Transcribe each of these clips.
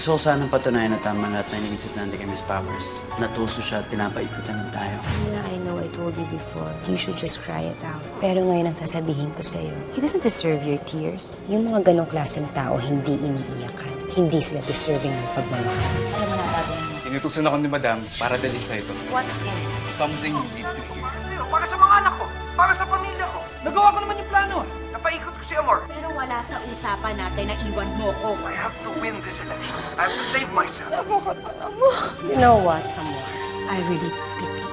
Gusto ko sanang patunayan na tama lahat na iniisip natin kay Miss Powers. Natuso siya at pinapaikutan ng tayo. Yeah, I know I told you before. You should just cry it out. Pero ngayon ang sasabihin ko sa'yo, he doesn't deserve your tears. Yung mga ganong klaseng tao, hindi iniiyakan. Hindi sila deserving ng pagmamahal. Alam mo na gagawin mo. Inutusan ako ni Madam para dalhin sa ito. What's in it? Something you need to hear. Para sa mga anak ko, para sa pamilya ko. Nagawa ko naman yung plano. Napaikot ko si Amor. Pero wala sa usapan natin na iwan mo ko. I have to win this election. I have to save myself. You know what, Amor? I really pity you.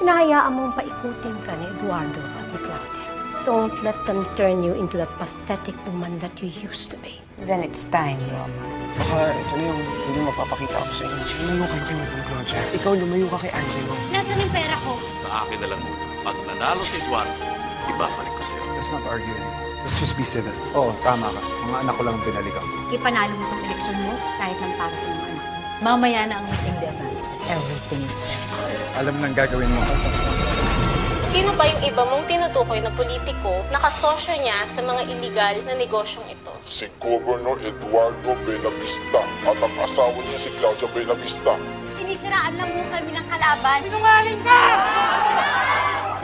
Hinahayaan mong paikutin ka ni Eduardo at ni Claudia. Don't let them turn you into that pathetic woman that you used to be. Then it's time, Roma. Baka ito na yung hindi mapapakita ko sa inyo. Lumayo kayo kay Madam Claudia. Ikaw lumayo ka kay Angelo. Nasaan yung pera ko? Sa akin na lang muna. Pag nanalo si Eduardo, ibabalik ko sa'yo. Let's not argue anymore. Let's just be civil. Oo, tama ka. Mga anak ko lang ang pinaligaw. Ipanalo mo tong eleksyon mo kahit lang para sa mga anak. Mamaya na ang meeting defense. Everything's set. Alam nang gagawin mo. Sino ba yung iba mong tinutukoy na politiko na kasosyo niya sa mga iligal na negosyong ito? Si Governor Eduardo Benavista at ang asawa niya si Claudia Benavista. Sinisiraan lang mo kami ng kalaban. Sinungaling ka!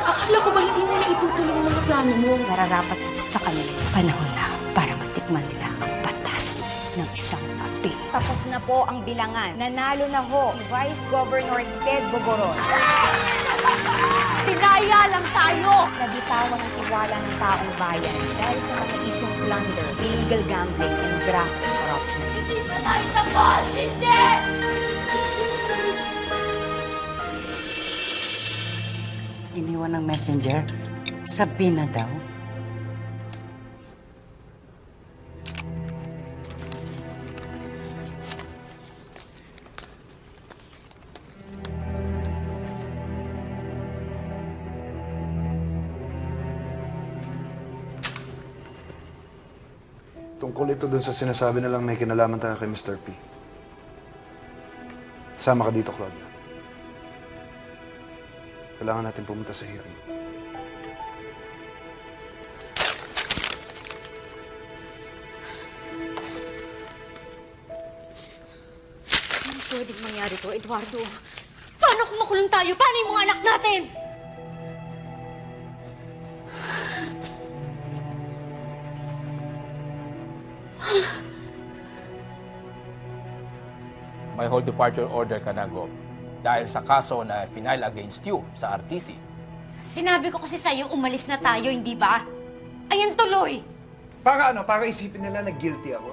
Akala ko ba hindi mo na itutuloy ang mga plano mo? Nararapat sa kanila. Panahon na para matikman nila ang batas ng isang papi. Tapos na po ang bilangan. Nanalo na ho si Vice Governor Ted Bogoron. Tinaya lang tayo! Nabitawan ang tiwala ng taong bayan dahil sa mga isyong plunder, illegal gambling, and graft and corruption. Hindi pa tayo tapos! Hindi! Iniwan ng messenger. Sabi na daw. Tungkol ito dun sa sinasabi na lang may kinalaman tayo kay Mr. P. Sama ka dito, Claudia. Kailangan natin pumunta sa hearing. Ano pwedeng mangyari to, Eduardo? Paano kung makulong tayo? Paano yung mga anak natin? May hold departure order ka na, Gob. Dahil sa kaso na final against you sa RTC. Sinabi ko kasi sa'yo, umalis na tayo, hindi ba? Ayan tuloy! Para ano? Para isipin nila na guilty ako?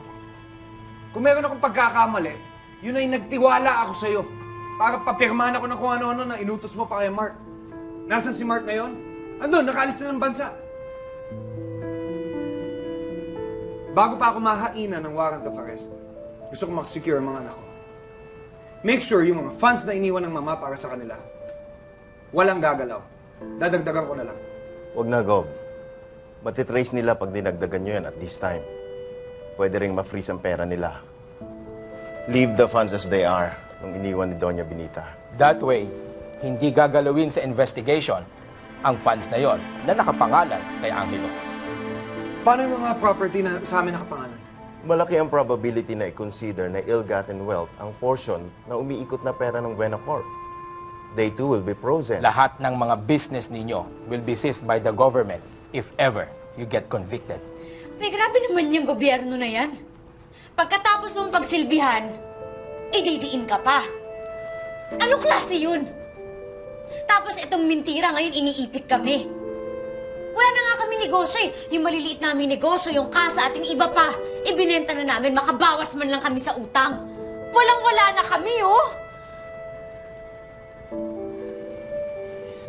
Kung meron akong pagkakamali, yun ay nagtiwala ako sa'yo. Para papirmahan ako ng kung ano-ano na inutos mo pa kay Mark. Nasaan si Mark ngayon? Andun, nakaalis na ng bansa. Bago pa ako mahainan ng warrant of arrest, gusto ko makasecure ang mga anak ko. Make sure yung mga funds na iniwan ng mama para sa kanila, walang gagalaw. Dadagdagan ko na lang. Huwag na, Gob. Matitrace nila pag dinagdagan nyo yan at this time. Pwede ring ma-freeze ang pera nila. Leave the funds as they are nung iniwan ni Doña Benita. That way, hindi gagalawin sa investigation ang funds na yon na nakapangalan kay Angelo. Paano yung mga property na sa amin nakapangalan? Malaki ang probability na i-consider na ill-gotten wealth ang portion na umiikot na pera ng Buena Corp. They too will be frozen. Lahat ng mga business ninyo will be seized by the government if ever you get convicted. May grabe naman yung gobyerno na yan. Pagkatapos mong pagsilbihan, ididiin ka pa. Anong klase yun? Tapos itong mintira ngayon iniipit kami. Wala na nga kami negosyo eh. Yung maliliit namin negosyo, yung kasa at yung iba pa, ibinenta na namin, makabawas man lang kami sa utang. Walang-wala na kami, oh!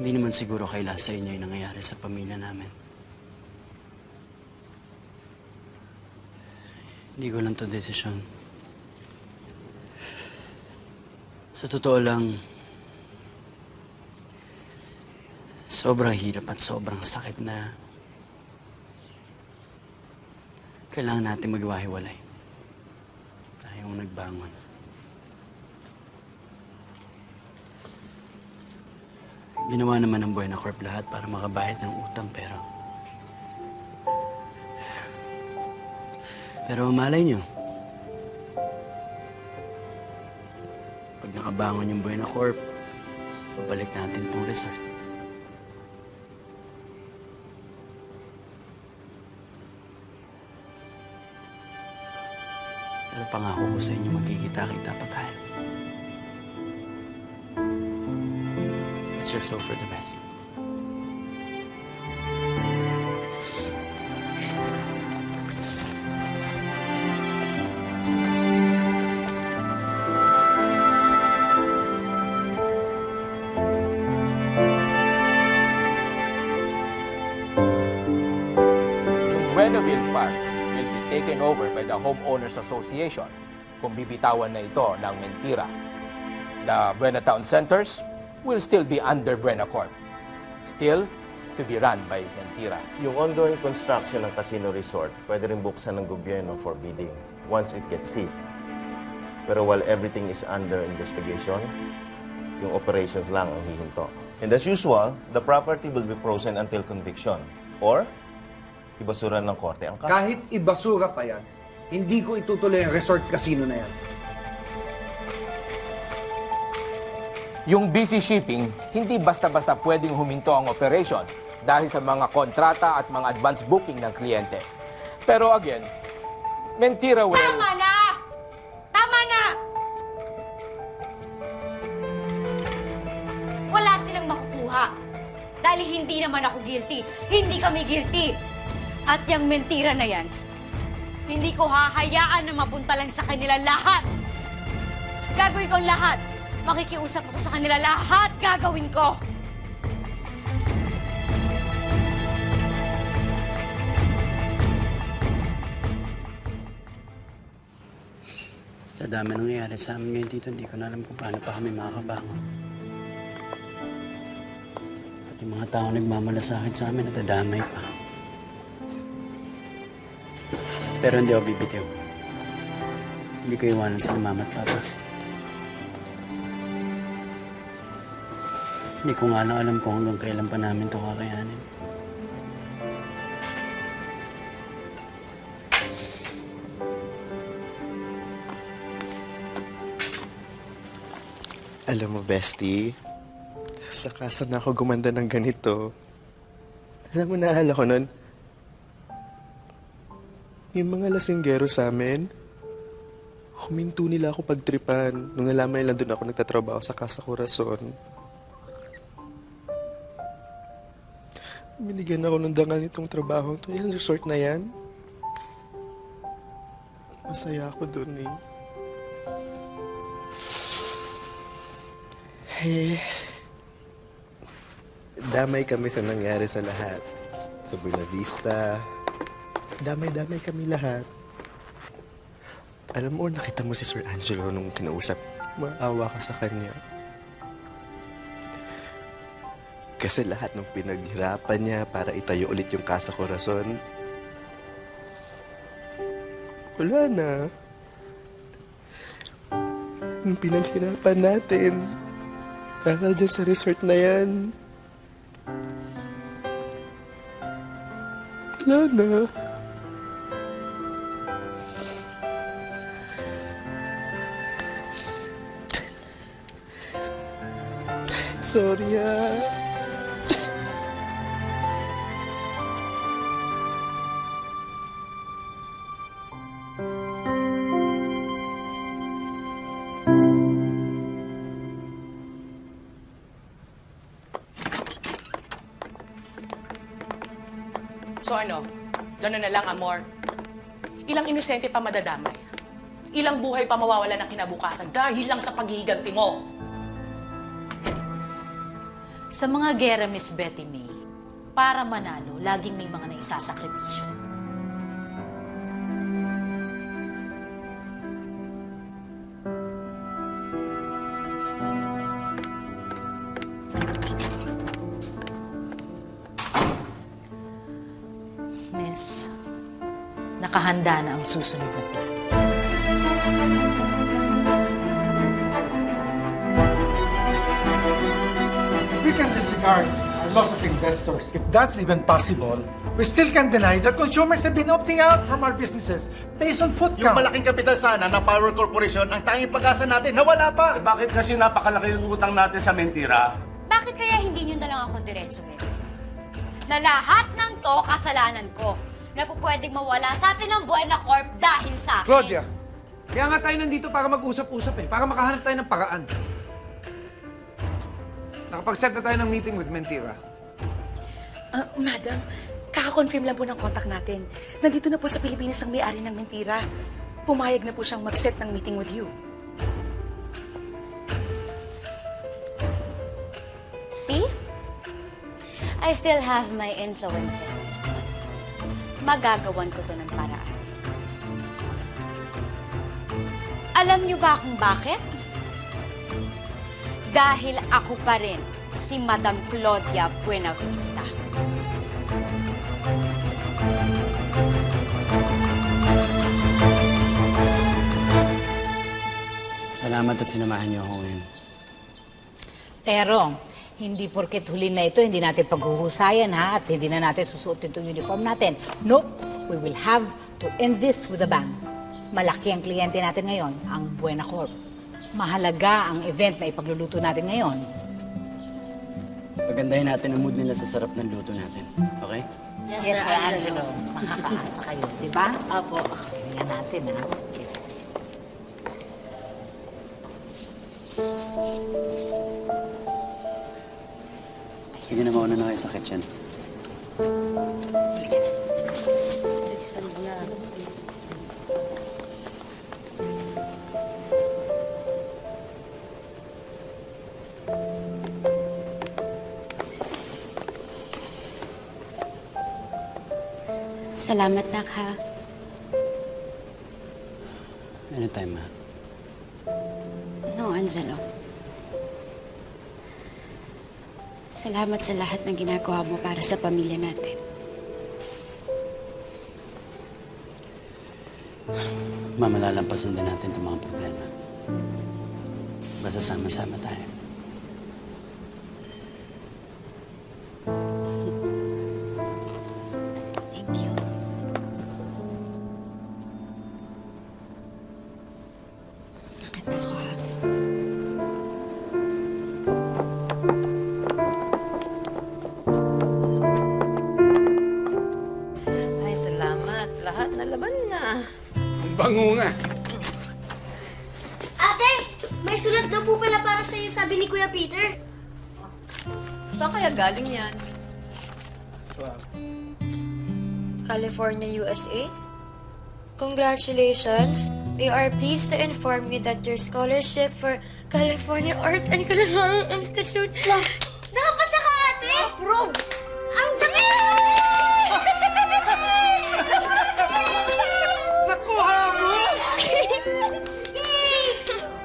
Hindi naman siguro kaila sa inyo yung nangyayari sa pamilya namin. Hindi ko lang to desisyon. Sa totoo lang, sobrang hirap at sobrang sakit na kailangan natin magwahiwalay. Tayong nagbangon. Ginawa naman ng Buena Corp lahat para makabayad ng utang, pero malay nyo, Pag nakabangon yung Buena Corp, babalik natin itong resort. Pero pangako ko sa inyo, magkikita-kita pa tayo. Let's just hope for the best. Buenaville Parks will be taken over by the Homeowners Association kung bibitawan na ito ng mentira. The Buena Town Centers will still be under Buena Corp, still to be run by mentira. Yung ongoing construction ng casino resort, pwede rin buksan ng gobyerno for bidding once it gets seized. Pero while everything is under investigation, yung operations lang ang hihinto. And as usual, the property will be frozen until conviction or ibasuran ng korte ang kaso. Kahit ibasura pa yan, hindi ko itutuloy ang resort casino na yan. Yung BC Shipping, hindi basta-basta pwedeng huminto ang operation dahil sa mga kontrata at mga advance booking ng kliyente. Pero again, mentira will... Tama na! Tama na! Wala silang makukuha. Dahil hindi naman ako guilty. Hindi kami guilty. At yung mentira na yan, hindi ko hahayaan na mapunta lang sa kanila lahat. Gagawin ko ang lahat. Makikiusap ako sa kanila lahat. Gagawin ko. Sa dami nangyayari sa amin ngayon dito, hindi ko na alam kung paano pa kami makakabangon. Pati mga tao nagmamalasakit sa amin, nadadamay pa. Pero hindi ako bibitiw. Hindi ko iwanan sa mama at papa. Hindi ko nga lang alam kung hanggang kailan pa namin ito kakayanin. Alam mo, bestie, sa kasa na ako gumanda ng ganito. Alam mo, naalala ko nun, yung mga lasinggero sa amin, huminto nila ako pagtripan nung nalaman nila doon ako nagtatrabaho sa Casa Corazon. Binigyan ako ng dangal nitong trabaho to. Yung resort na yan. Masaya ako doon eh. Eh, damay kami sa nangyari sa lahat. Sa Buena Vista, damay-damay kami lahat. Alam mo, nakita mo si Sir Angelo nung kinausap. Maawa ka sa kanya. Kasi lahat ng pinaghirapan niya para itayo ulit yung Casa Corazon, wala na. Yung pinaghirapan natin para dyan sa resort na yan, wala na. Sorry ah. So ano, gano'n na lang, amor. Ilang inosente pa madadamay. Ilang buhay pa mawawala ng kinabukasan dahil lang sa paghihiganti mo. Sa mga gera, Miss Betty May, para manalo, laging may mga naisasakripisyo. Miss, nakahanda na ang susunod na plano. We can disregard our loss of investors. If that's even possible, We still can't deny that consumers have been opting out from our businesses based on foot Yung count. malaking kapital sana ng Power Corporation, ang tanging pag-asa natin, nawala pa! Bakit kasi napakalaki yung utang natin sa mentira? Bakit kaya hindi nyo na lang ako diretsuhin? Na lahat ng to kasalanan ko. Na po pwedeng mawala sa atin ng Buena Corp dahil sa akin. Claudia, kaya nga tayo nandito para mag-usap-usap para makahanap tayo ng paraan. Nakapag-set na tayo ng meeting with Mentira. Madam, kaka-confirm lang po ng contact natin. Nandito na po sa Pilipinas ang may-ari ng Mentira. Pumayag na po siyang mag-set ng meeting with you. See? I still have my influences. Magagawan ko to ng paraan. Alam niyo ba kung bakit? Dahil ako pa rin si Madam Claudia Buenavista. Salamat at sinamahan niyo ako ngayon. Pero, hindi porket huli na ito, hindi natin paghuhusayan ha, at hindi na natin susuotin itong uniform natin. No, we will have to end this with a bang. Malaki ang kliyente natin ngayon, ang Buena Corp. Mahalaga ang event na ipagluluto natin ngayon. Pagandahin natin ang mood nila sa sarap ng luto natin. Okay? Yes, Sir Angelo. Makakaasa kayo, di ba? Apo. Tingnan natin ha. Sige na, mauna na kayo sa kitchen. Salamat, Nak, ha? Anytime, ma. No, Angelo. Salamat sa lahat ng ginagawa mo para sa pamilya natin. Ma, malalampasan din natin itong mga problema. Basta sama-sama tayo. Thank you. Nakita ko, ha? Ay, salamat. Lahat na laman na. Ang bango nga. Ate, may sulat daw po pala para sa iyo, sabi ni Kuya Peter. Saan kaya galing yan? California, USA? Congratulations! We are pleased to inform you that your scholarship for California Arts and Culinary Institute... Nakapasa ka, ate? Approve! Ang dami! Nakuha mo! Yay!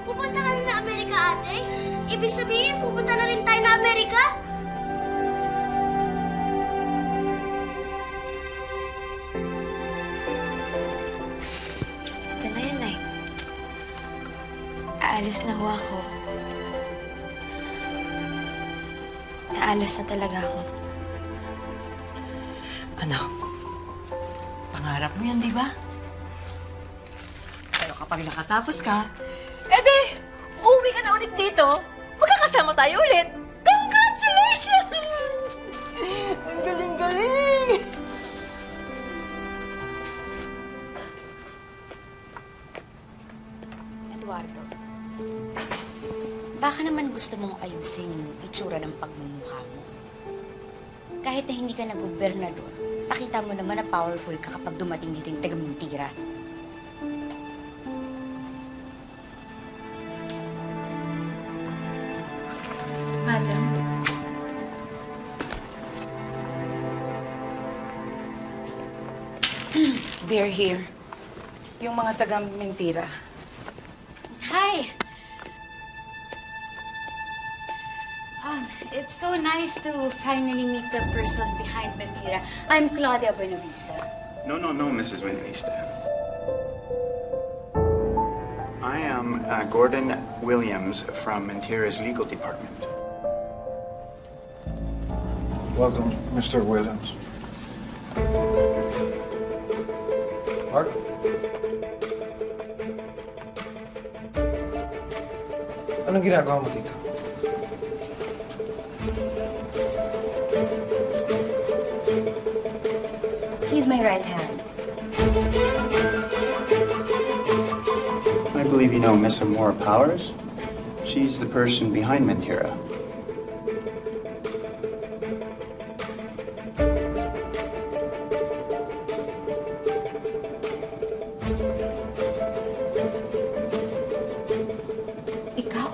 Pupunta ka na ng Amerika, ate? Ibig sabihin, pupunta na rin tayo na Amerika? Ito na yun, Nay. Aalis na ho ako. Aalis na talaga ako. Anak, pangarap mo yan, di ba? Pero kapag nakatapos ka, edi, uuwi ka na ulit dito. Magkakasama tayo ulit. Congratulations! Ang galing-galing! Eduardo, baka naman gusto mong ayusin yung itsura ng pagmumukha mo. Kahit na hindi ka na gobernador, pakita mo naman na powerful ka kapag dumating dito yung taga-Mentira. Madam. They're here. Yung mga taga-Mentira. Hi! It's so nice to finally meet the person behind Mentira. I'm Claudia Buenavista. No, Mrs. Buenavista. I am Gordon Williams from Mentira's legal department. Welcome, Mr. Williams. Mark? Anong ginagawa mo dito? He's my right hand. I believe you know Miss Amora Powers. She's the person behind Mentira. Ikaw?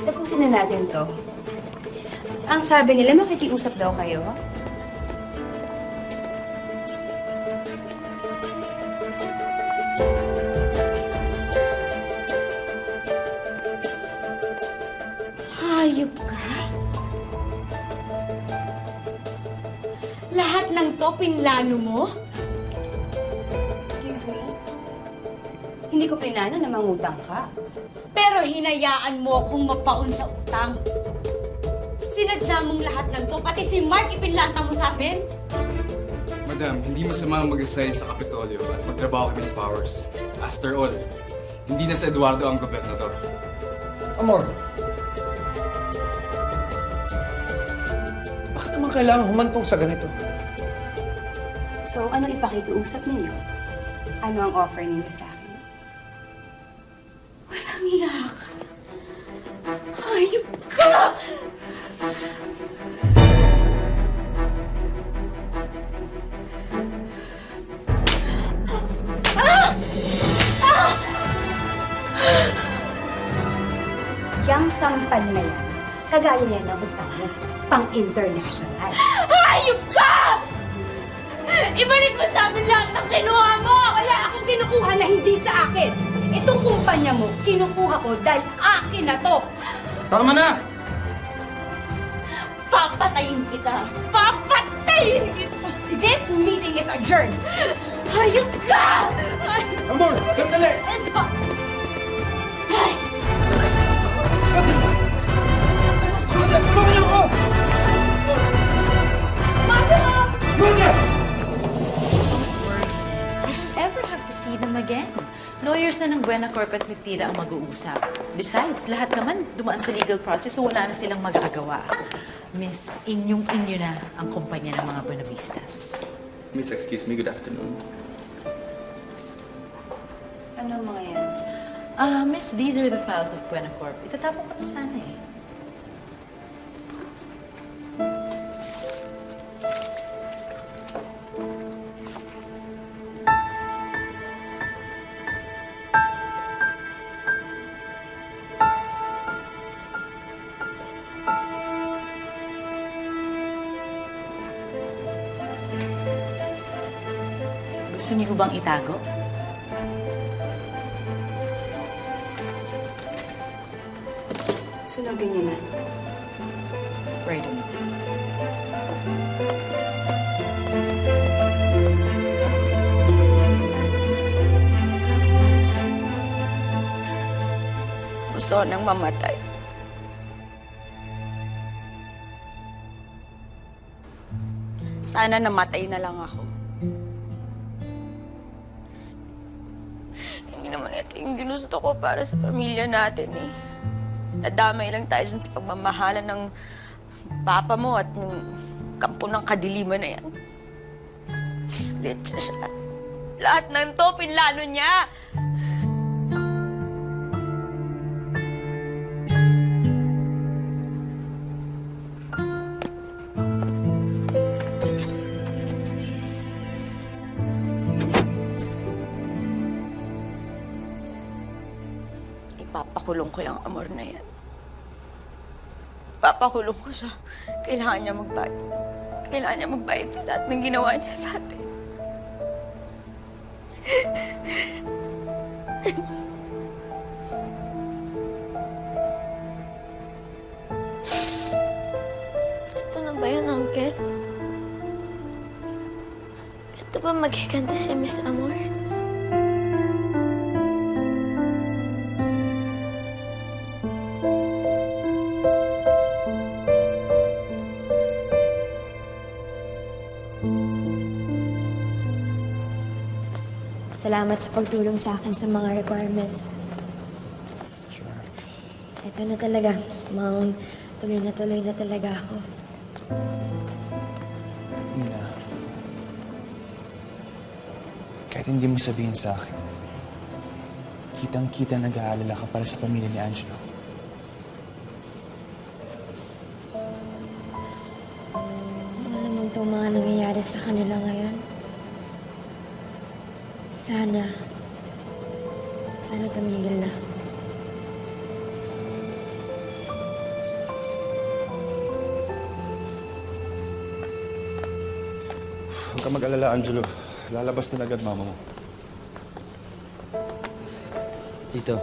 Tapusin na natin to. Ang sabi nila, makikiusap daw kayo. Hayop ka? Lahat ng to pinlano mo? Excuse me? Hindi ko plinano na mangutang ka. Pero hinayaan mo akong mapaon sa utang. Sinadya mong lahat ng to, pati si Mark ipinlanta mo sa amin? Madam, hindi masama mag-resign sa Kapitolyo at magtrabaho kay Miss Powers. After all, hindi na si Eduardo ang gobernador. Amor, bakit naman kailangan humantong sa ganito? So, ano ipakikiusap ninyo? Ano ang offer ninyo sa akin? Walang iya ka. Hayop ka! Yang sampal na yan, kagaya yan ng utang mo, pang-international. Hayop ka! Ibalik mo sa amin lahat ng kinuha mo! Wala akong kinukuha na hindi sa akin. Itong kumpanya mo, kinukuha ko dahil akin na to. Tama na! Papatayin kita! Papatayin kita! This meeting is adjourned. Hayop ka! Amor, sandali! Let's go! Mother, tulungan ako! Mother! Mother! Ever have to see them again? Lawyers na ng Buena Corp at Mentira ang mag-uusap. Besides, lahat naman dumaan sa legal process so wala na silang magagawa. Miss, inyong-inyo na ang kumpanya ng mga Buenavistas. Miss, excuse me, good afternoon. Ano mga yan? Miss, these are the files of Buena Corp. Itatapon ko na sana eh. Gusto niyo bang itago? Sunogin niyo na. Right away, please. Gusto ko nang mamatay. Sana namatay na lang ako. Hindi naman ito yung ginusto ko para sa pamilya natin eh. Nadamay lang tayo dun sa pagmamahalan ng papa mo at ng kampo ng kadiliman na yan. Litsa siya. Lahat ng to, pinlano niya. Ipapakulong ko yung amor na yan. Papakulong ko siya. Kailangan niya magbayad. Kailangan niya magbayad sa lahat ng ginawa niya sa atin. Ito na ba yun, Uncle? Ito ba maghiganti si Miss Amor? Salamat sa pagtulong sa akin sa mga requirements. Sure. Ito na talaga. Tuloy na talaga ako. Nina, kahit hindi mo sabihin sa akin, kitang-kita nag-aalala ka para sa pamilya ni Angelo. Ano naman itong mga nangyayari sa kanila ngayon? Sana tumigil na. Huwag ka mag-alala, Angelo. Lalabas din agad mama mo. Tito.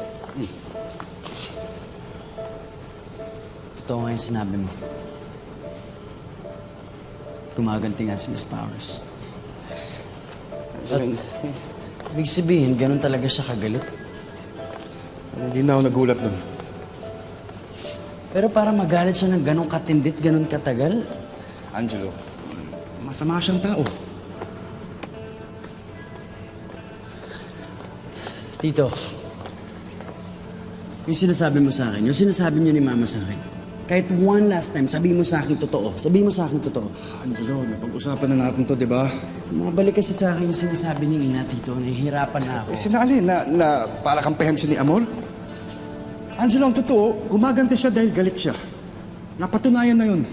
Totoo nga yung sinabi mo. Gumaganti nga si Miss Powers. At, ibig sabihin, ganun talaga siya kagalit. Hindi na ako nagulat nun. Pero para magalit siya ng ganun katindit, ganun katagal? Angelo, masama siyang tao. Tito, yung sinasabi mo sa akin, yung sinasabi niyo ni Mama sa akin, kahit one last time, sabihin mo sa akin totoo. Sabihin mo sa akin totoo. Angelo, napag-usapan na natin to, di ba? Mabalik kasi sa akin yung sinasabi ni Ina, Tito. Nahihirapan na ako. Sinali na para kampehan siya ni Amor? Angelo, ang totoo, gumaganti siya dahil galit siya. Napatunayan na yun.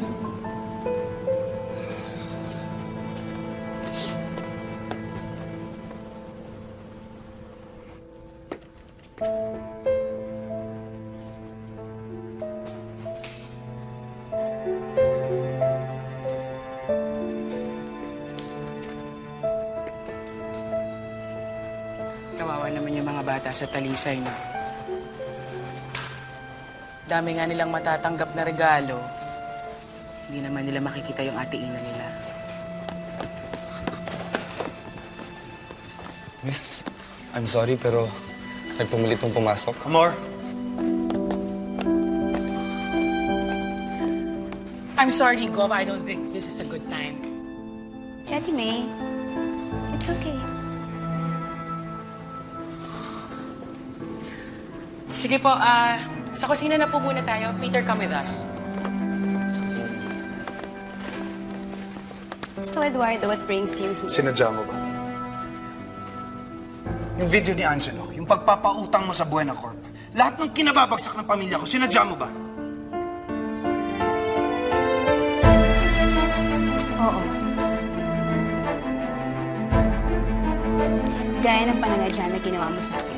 Kawawa naman yung mga bata sa Talisay, no? Dami nga nilang matatanggap na regalo. Hindi naman nila makikita yung ate-ina nila. Miss, I'm sorry pero nagpumilit mong pumasok. Amor! I'm sorry, Gov. I don't think this is a good time. Ate May, it's okay. Sige po, sa kusina na po muna tayo. Peter, come with us. Sa kusina. So, Eduardo, what brings you here? Sinadya mo ba? Yung video ni Angelo, yung pagpapautang mo sa Buena Corp, lahat ng kinababagsak ng pamilya ko, sinadya mo ba? Oo. Gaya ng pananadya na ginawa mo sa akin.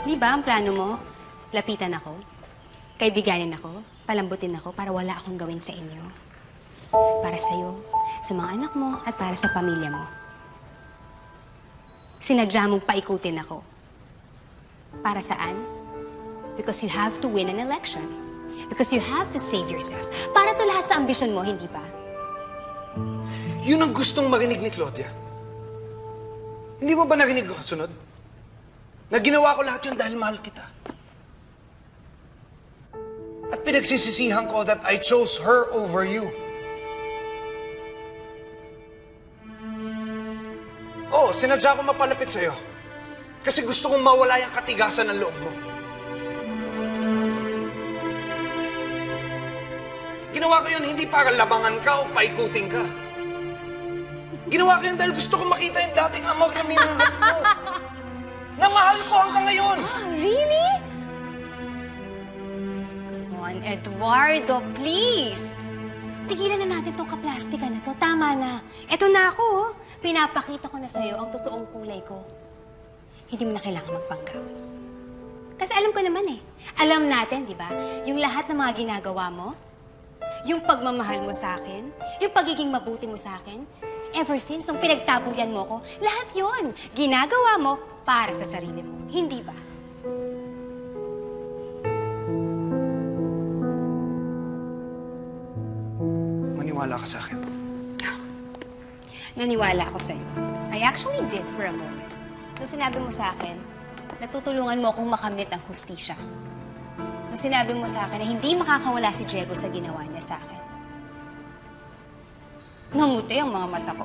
Di ba ang plano mo? Lapitan ako, kaibiganin ako, palambutin ako para wala akong gawin sa inyo. Para sa'yo, sa mga anak mo, at para sa pamilya mo. Sinadya mong paikutin ako. Para saan? Because you have to win an election. Because you have to save yourself. Para to lahat sa ambisyon mo, hindi ba? Yun ang gustong marinig ni Claudia. Hindi mo ba narinig ko kasunod? Na ginawa ko lahat yun dahil mahal kita. At pinagsisisihan ko that I chose her over you. Oo, sinadya ko mapalapit sa'yo. Kasi gusto kong mawala yung katigasan ng loob mo. Ginawa ko yun hindi para labangan ka o paikutin ka. Ginawa ko yun dahil gusto kong makita yung dating amor na minahal mo. Na mahal ko hanggang ngayon. Really? Come on, Eduardo, please. Tigilan na natin tong kaplastika na to. Tama na. Eto na ako, oh. Pinapakita ko na sa'yo ang totoong kulay ko. Hindi mo na kailangan magpanggap. Kasi alam ko naman eh. Alam natin, di ba? Yung lahat ng mga ginagawa mo, yung pagmamahal mo sa akin, yung pagiging mabuti mo sa akin, ever since, nung pinagtabuyan mo ko, lahat yon ginagawa mo para sa sarili mo. Hindi ba? Maniwala ka sa akin. Naniwala ako sa'yo. I actually did for a moment. Nung sinabi mo sa akin, natutulungan mo akong makamit ang hustisya. Nung sinabi mo sa akin na hindi makakawala si Diego sa ginawa niya sa akin. Namuti ang mga mata ko.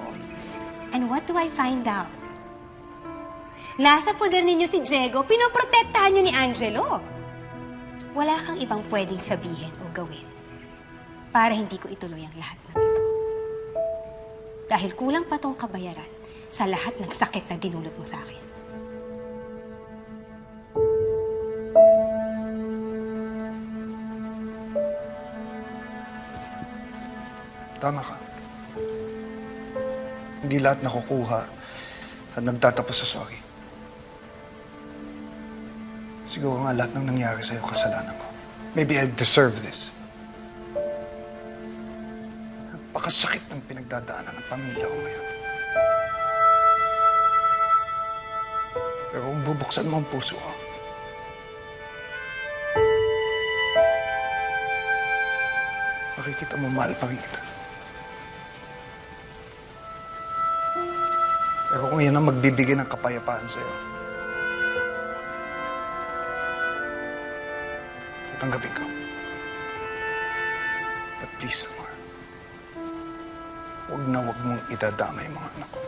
And what do I find out? Nasa poder ninyo si Diego, pinoprotektahan nyo ni Angelo. Wala kang ibang pwedeng sabihin o gawin para hindi ko ituloy ang lahat ng ito. Dahil kulang pa tong kabayaran sa lahat ng sakit na dinulot mo sa akin. Tama ka. Hindi lahat nakukuha at nagtatapos sa sorry. Siguro nga lahat ng nangyari sa'yo kasalanan ko. Maybe I deserve this. Napakasakit ng pinagdadaanan ng pamilya ko ngayon. Pero kung bubuksan mo ang puso ko, makikita mo mahal pa rin kita. Pero kung yan ang magbibigay ng kapayapaan sa'yo, tatanggapin ko. But please, Amor, huwag mong idadamay mga anak ko.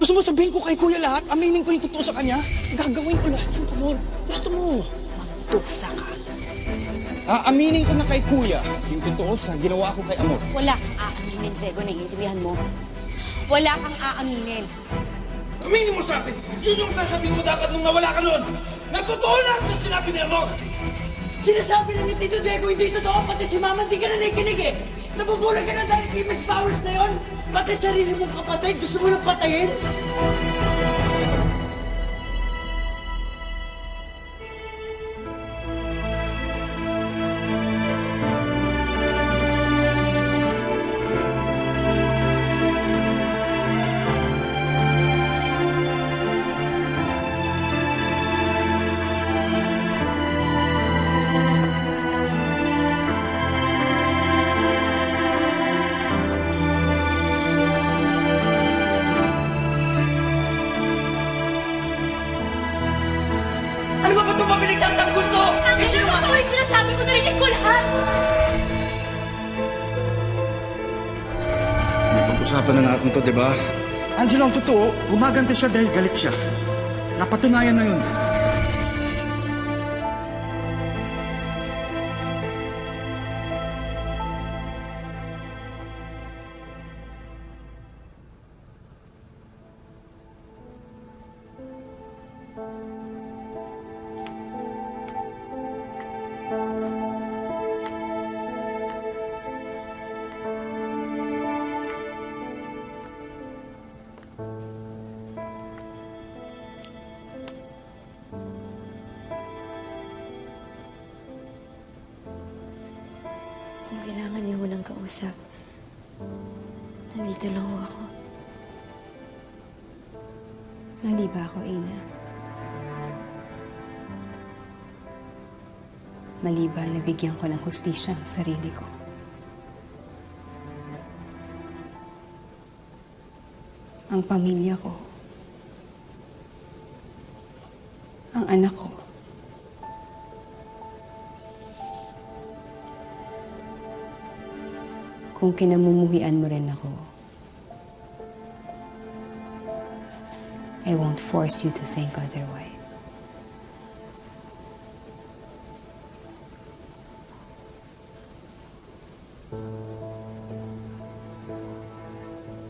Gusto mo sabihin ko kay Kuya lahat? Aminin ko yung totoo sa kanya? Gagawin ko lahat yung Amor. Gusto mo? Magtuksa ka. Aminin ko na kay Kuya yung totoo sa ginawa ko kay Amor. Wala kang aaminin, Diego. Naiintindihan mo? Wala kang aaminin. Aminin mo sa akin! Yun yung sasabihin mo dapat nung nawala ka noon! Nagtotoo lahat yung sinabi ni Amor! Sinasabi na ni Tito Diego, hindi totoo. Pati si Mama, hindi ka na nakikinig eh. Nabubulag ka na dahil kay Miss Powers na yon. Pati sarili mong kapatid, gusto mo nang patayin? Ano ba ito ba pinagtatanggol to? Ang totoo yung sinasabi ko, narinig ko lahat! Pag-usapan na natin to, di ba? Angelo, ang totoo, gumagante siya dahil galit siya. Napatunayan na yun. Kung kailangan niyo ng kausap, nandito lang ho ako. Mali ba ako, Ina? Maliban na bigyan ko ng hustisya ang sarili ko. Ang pamilya ko. Ang anak ko. Kung kinamumuhian mo rin ako, I won't force you to think otherwise.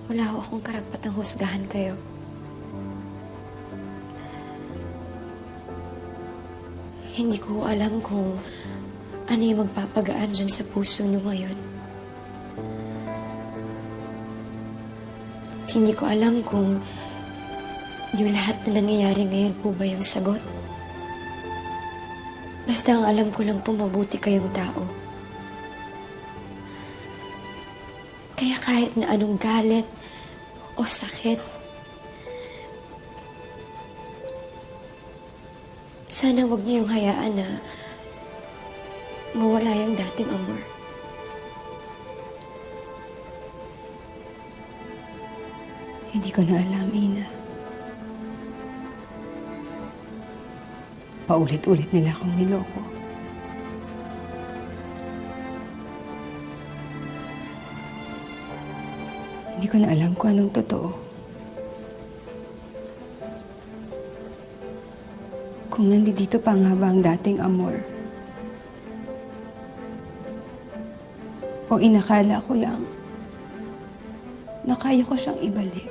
Wala ho akong karapatang husgahan kayo. Hindi ko alam kung ano yung magpapagaan dyan sa puso niyo ngayon. Hindi ko alam kung yung lahat na nangyayari ngayon po ba yung sagot. Basta ang alam ko lang po mabuti kayong tao. Kaya kahit na anong galit o sakit, sana wag niyo yung hayaan na mawala yung dating amor. Hindi ko na alam, Ina. Paulit-ulit nila akong niloko. Hindi ko na alam kung anong totoo. Kung nandito pa nga ba ang dating amor. O inakala ko lang na kaya ko siyang ibalik.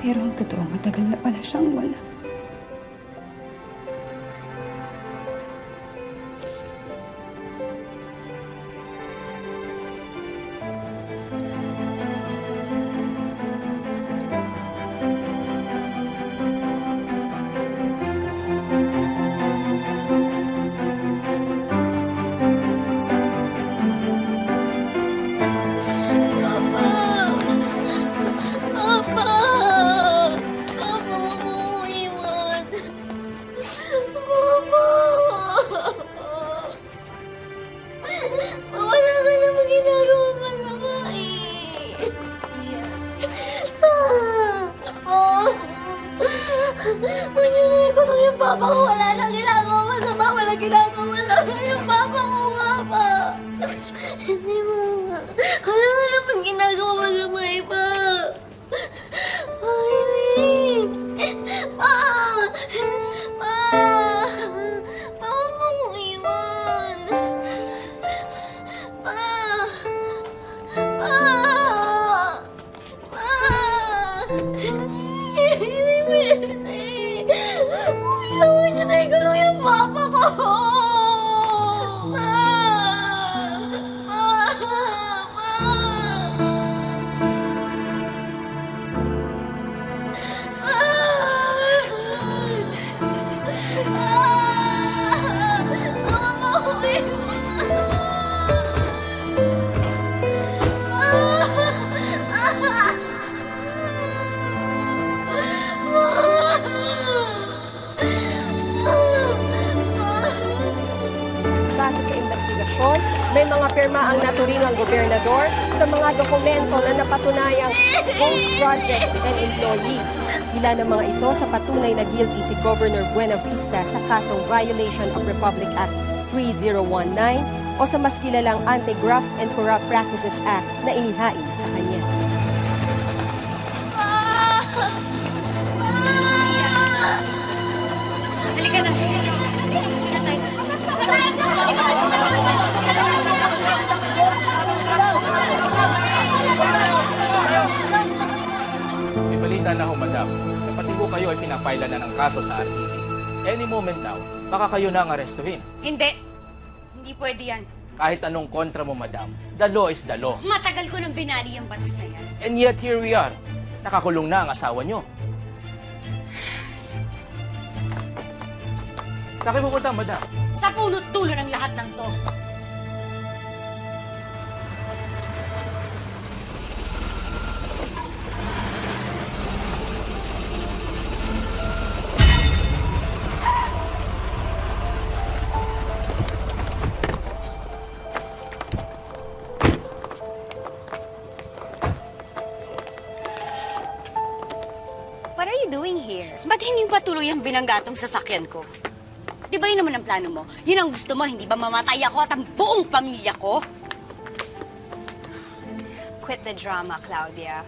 Pero ang totoo, matagal na pala siyang wala. May mga pirma ang naturing ang gobernador sa mga dokumento na napatunayang ghost projects and employees. Ilan ng mga ito sa patunay na guilty si Governor Buenavista sa kasong Violation of Republic Act 3019 o sa mas kilalang Anti-Graft and Corrupt Practices Act na inihain sa kanya. Halika na. Dito na tayo sa May balita na ho, madam. Pati ho kayo ay pinapailan na ng kaso sa RTC. Any moment now, baka kayo na ang arestuhin. Hindi. Hindi pwede yan. Kahit anong kontra mo, madam, the law is the law. Matagal ko nang binali ang batas na yan. And yet, here we are. Nakakulong na ang asawa nyo. Sa akin pupunta, madam. Sa punot dulo ng lahat ng to. Ba't hindi patuloy ang binanggatong sasakyan ko? Di ba yun naman ang plano mo? Yun ang gusto mo, hindi ba mamatay ako at ang buong pamilya ko? Quit the drama, Claudia.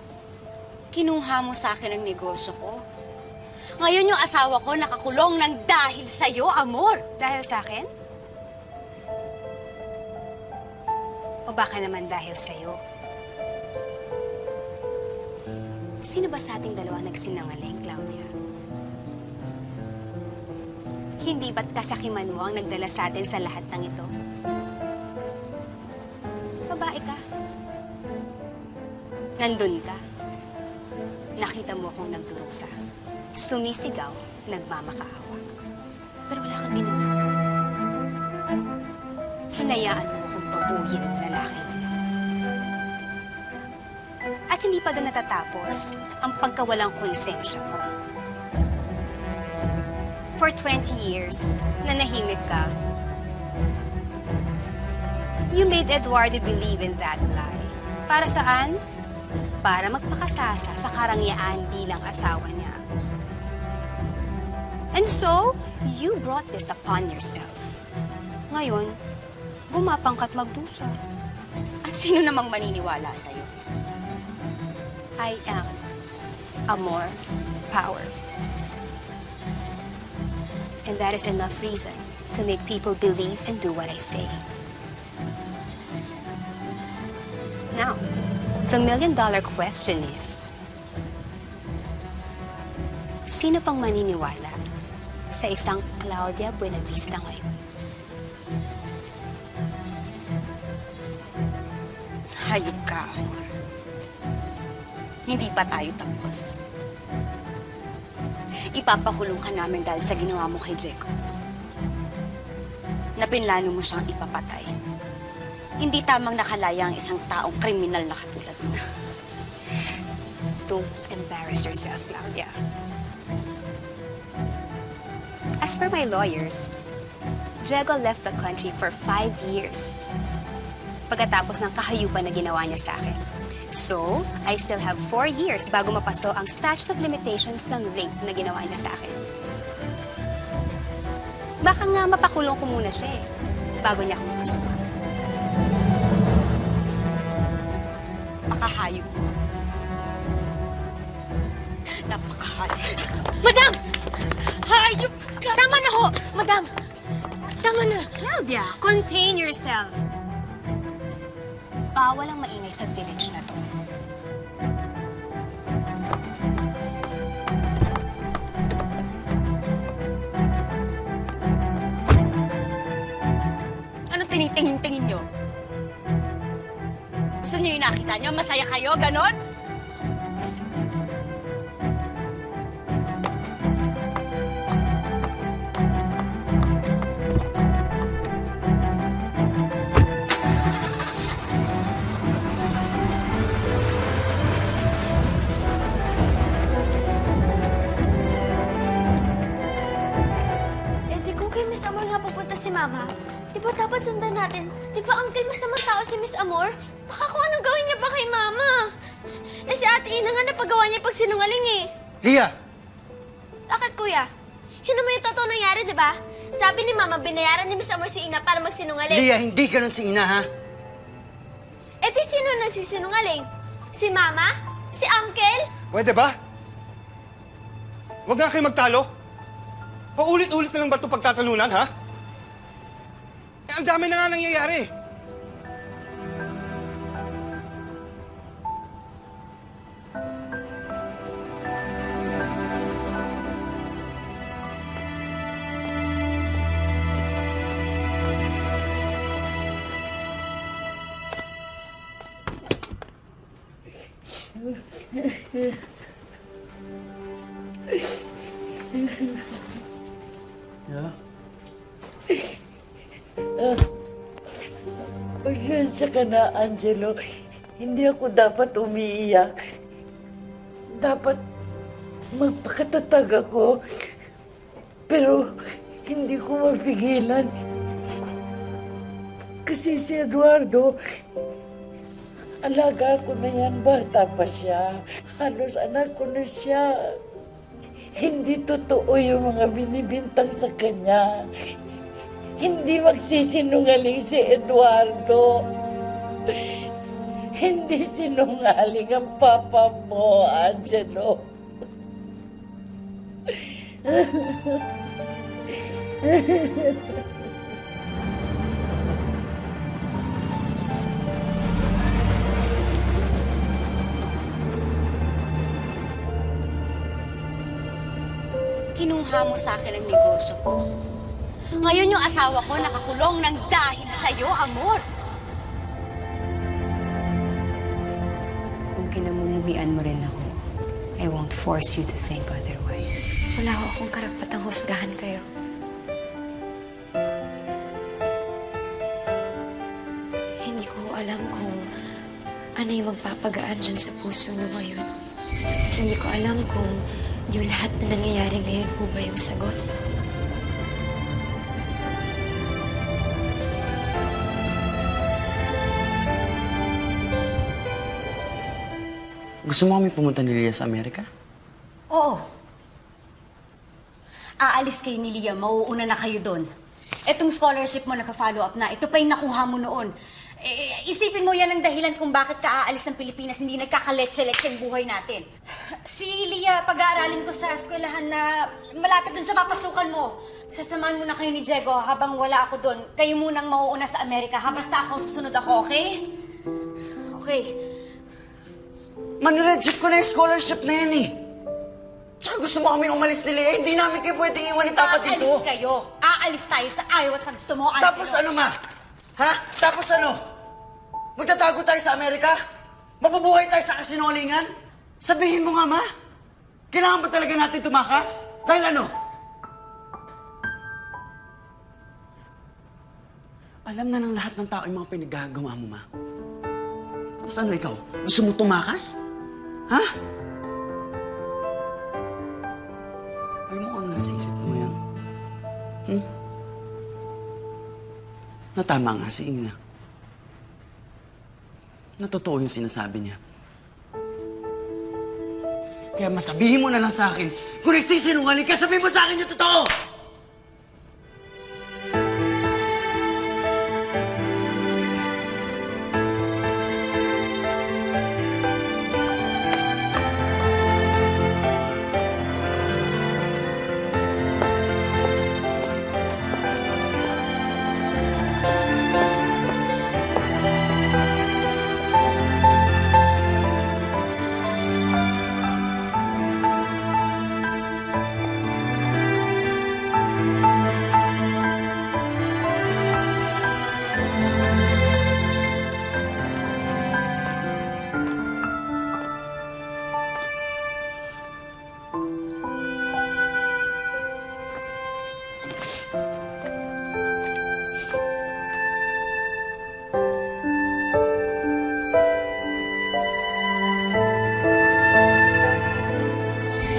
Kinuha mo sa akin ang negosyo ko. Ngayon yung asawa ko nakakulong ng dahil sa'yo, Amor. Dahil sa akin? O baka naman dahil sa'yo? Sino ba sa ating dalawa nagsinungaling, Claudia? Hindi ba't kasakiman mo ang nagdala sa atin sa lahat ng ito? Babae ka. Nandun ka. Nakita mo akong nagdurusa. Sumisigaw, nagmamakaawa. Pero wala kang ginawa. Hinayaan mo akong pabuyin ng lalaki niyo. At hindi pa doon natatapos ang pagkawalang konsensya mo. For 20 years, nanahimik ka. You made Eduardo believe in that lie. Para saan? Para magpakasasa sa karangyaan bilang asawa niya. And so, you brought this upon yourself. Ngayon, gumapang ka't magdusa. At sino namang maniniwala sa'yo? I am Amor Powers. And that is enough reason to make people believe and do what I say. Now, the million-dollar question is, sino pang maniniwala sa isang Claudia Buenavista ngayon? Hayop ka, Amor. Hindi pa tayo tapos. Ipapakulong ka namin dahil sa ginawa mo kay Jacob. Napinlano mo siyang ipapatay. Hindi tamang nakalaya ang isang taong kriminal na katulad mo. Don't embarrass yourself, Claudia. As per my lawyers, Diego left the country for 5 years pagkatapos ng kahayupan na ginawa niya sa akin. So, I still have 4 years bago mapaso ang statute of limitations ng rape na ginawa niya sa akin. Baka nga mapakulong ko muna siya eh, bago niya akong makasuhan. Pakahayop mo. Napakahayop. Madam! Hayop ka! Tama na ho! Madam! Tama na! Claudia, contain yourself. Bawal ang maingay sa village na to. Anong tinitingin-tingin nyo? Gusto nyo yung nakita nyo? Masaya kayo? Ganon? Si Mama, di ba dapat sundan natin? Di ba, Uncle, masamang tao si Miss Amor? Baka kung anong gawin niya pa kay Mama. Eh, si Ate Ina nga napagawa niya pag sinungaling eh. Lia! Bakit, Kuya? Yun naman yung totoo nangyari, di ba? Sabi ni Mama, binayaran ni Miss Amor si Ina para magsinungaling. Lia, hindi ganun si Ina, ha? Eh, di sino nagsisinungaling? Si Mama? Si Uncle? Pwede ba? Huwag nga kayo magtalo. Paulit-ulit na lang ba ito pagtatalunan, ha? Eh, ang dami na nga nangyayari. Yeah? Pasensya ka na, Angelo. Hindi ako dapat umiiyak. Dapat magpakatatag ako. Pero hindi ko mapigilan. Kasi si Eduardo, alaga ko na yan, bata pa siya. Halos anak ko na siya. Hindi totoo yung mga binibintang sa kanya. Hindi magsisinungaling si Eduardo. Hindi sinungaling ang papa mo, Angelo. Kinuha mo sa akin ang negosyo ko. Ngayon yung asawa ko nakakulong ng dahil sa'yo, Amor. Kung kinamumuhian mo rin ako, I won't force you to think otherwise. Wala ko akong karapatang husgahan kayo. Hindi ko alam kung ano yung magpapagaan dyan sa puso mo ngayon. Hindi ko alam kung yung lahat na nangyayari ngayon po ba yung sagot. Gusto mo kami pumunta ni Lia sa Amerika? Oo. Aalis kayo ni Lia, mauuna na kayo doon. Etong scholarship mo naka-follow up na, ito pa yung nakuha mo noon. Isipin mo yan ang dahilan kung bakit ka aalis ng Pilipinas, hindi nagkakaletse-letse ang buhay natin. Si Lia, pag-aaralin ko sa eskwelahan na malapit dun sa papasukan mo. Sasamahan mo na kayo ni Diego habang wala ako doon. Kayo munang mauuna sa Amerika, ha? Basta ako, susunod ako, okay? Okay. Manireject ko na yung scholarship na yan eh. Tsaka gusto mo kami umalis nila eh. Hindi namin kayo pwedeng iwan ni Papa dito. Aalis kayo. Aalis tayo sa ayaw at sa gusto mo, Angelo. Tapos ano, Ma? Ha? Tapos ano? Magtatago tayo sa Amerika? Mabubuhay tayo sa kasinungalingan? Sabihin mo nga, Ma. Kailangan ba talaga natin tumakas? Dahil ano? Alam na ng lahat ng tao yung mga pinagagawa mo, Ma. Tapos ano ikaw? Gusto mo tumakas? Ha? Alam mo kung ano nasa isip ko ngayon? Natama nga si Ina. Na totoo yung sinasabi niya. Kaya masabihin mo na lang sa akin, kung nagsisinungaling ka, sabihin mo sa akin yung totoo!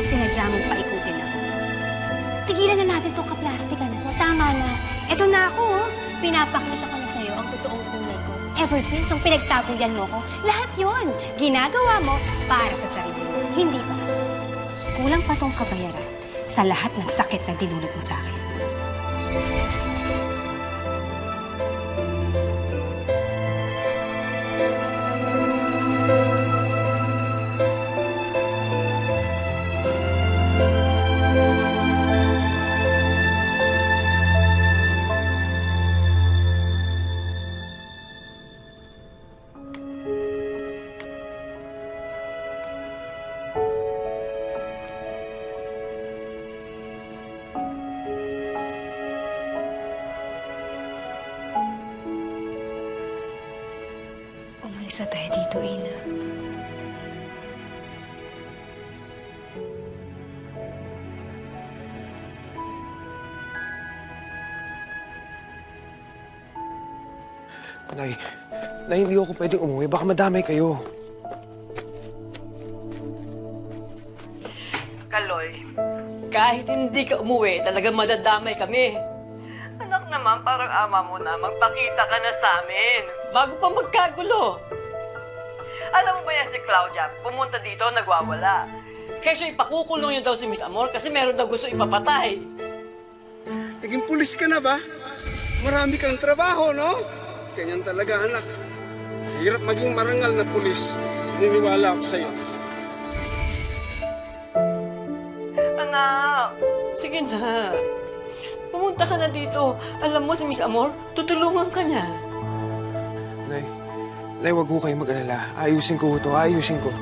Sinadya mong paikutin ako. Tigilan na natin itong kaplastikan na to. Tama na. Eto na ako, oh. Pinapakita ko na sa'yo ang totoong kulay ko. Ever since, nung pinagtabuyan mo ko, lahat yon ginagawa mo para sa sarili mo. Hindi pa. Kulang pa tong kabayaran sa lahat ng sakit na dinulot mo sa akin. Umalis na tayo dito, Ina. Nay, hindi ako pwedeng umuwi. Baka madamay kayo. Kaloy, kahit hindi ka umuwi, talagang madadamay kami. Anak naman, parang ama mo na, magpakita ka na sa amin. Bago pa magkagulo. Alam mo ba yan si Claudia? Pumunta dito, nagwawala. Kesyo ipakukulong niyo daw si Miss Amor kasi meron daw gusto ipapatay. Naging pulis ka na ba? Marami kang trabaho, no? Ganyan talaga, anak. Hirap maging marangal na pulis. Niniwala ako sa'yo. Anak, sige na. Pumunta ka na dito. Alam mo si Miss Amor, tutulungan ka niya. Nay, wag ho kayo mag-alala. Ayusin ko ito, ayusin ko.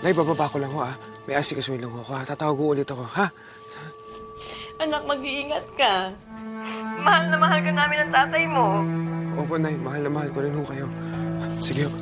Nay, bababa ko lang ho, ah. May asikasuhin lang ho, ha? Tatawag ko ulit ako, ha? Anak, mag-iingat ka. Mahal na mahal ka namin ng tatay mo. Opo, Nay. Mahal na mahal ko rin ho kayo. Sige ho.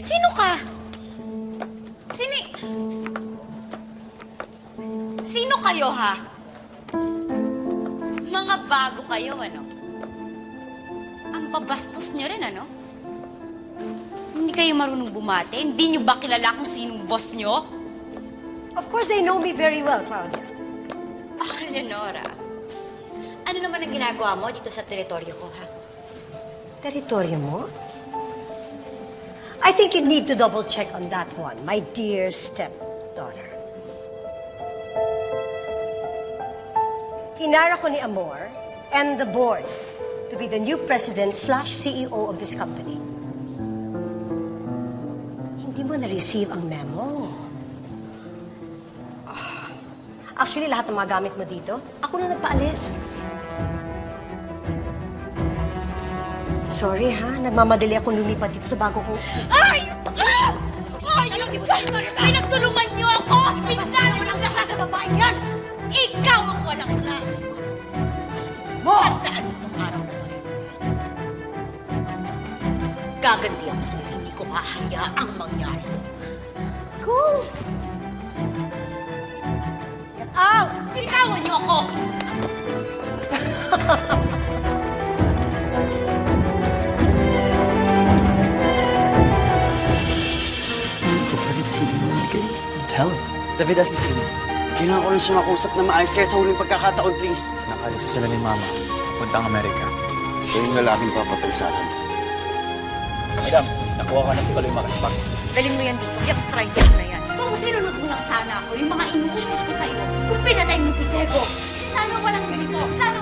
Sino ka? Sino kayo, ha? Mga bago kayo, ano? Ang babastos nyo rin, ano? Hindi kayo marunong bumate? Hindi nyo ba kilala kung sinong boss nyo? Of course, they know me very well, Claudia. Oh, Leonora. Ano naman ang ginagawa mo dito sa teritoryo ko, ha? Teritoryo mo? I think you need to double-check on that one, my dear stepdaughter. Hinara ko ni Amor and the board to be the new president/CEO of this company. Hindi mo na-receive ang memo. Actually, lahat ng mga gamit mo dito, ako na nagpaalis. Sorry ha, nagmamadali ako lumipat dito sa bago kong... Ay! Ayun! Pinagtulungan niyo ako! Pinasano ng lahat sa babae yan! Ikaw ang walang klase! Tandaan mo itong araw na to, gaganti ako sa'yo. Hindi ko hahayaang mangyari ito. Go! Get out! Bitawan niyo ako! Tell him. David hasn't seen me. Kailangan ko lang siya makausap na maayos kaya sa huling pagkakataon, please. Nakalisa sila ni Mama. Puntang Amerika. Siya yung lalaking papatay sa akin. Madam, nakuha ka na si Kaloy Makaspak. Dalhin mo yan dito. Yung trial na yan. Kung sinunod mo lang sana ako, yung mga inuutos ko sa'yo, kung pinatay mo si Diego, sana walang ganito. Sana